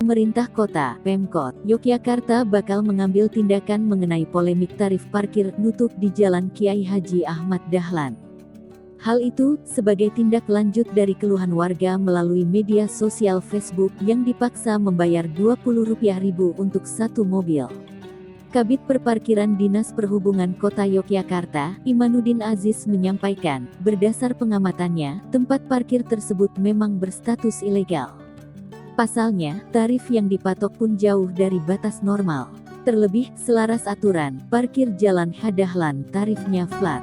Pemerintah Kota, Pemkot, Yogyakarta bakal mengambil tindakan mengenai polemik tarif parkir nutup di Jalan Kiai Haji Ahmad Dahlan. Hal itu sebagai tindak lanjut dari keluhan warga melalui media sosial Facebook yang dipaksa membayar Rp20.000 untuk satu mobil. Kabid Perparkiran Dinas Perhubungan Kota Yogyakarta, Imanuddin Aziz menyampaikan, berdasar pengamatannya, tempat parkir tersebut memang berstatus ilegal. Pasalnya, tarif yang dipatok pun jauh dari batas normal. Terlebih, selaras aturan, parkir Jalan Hadahlan tarifnya flat.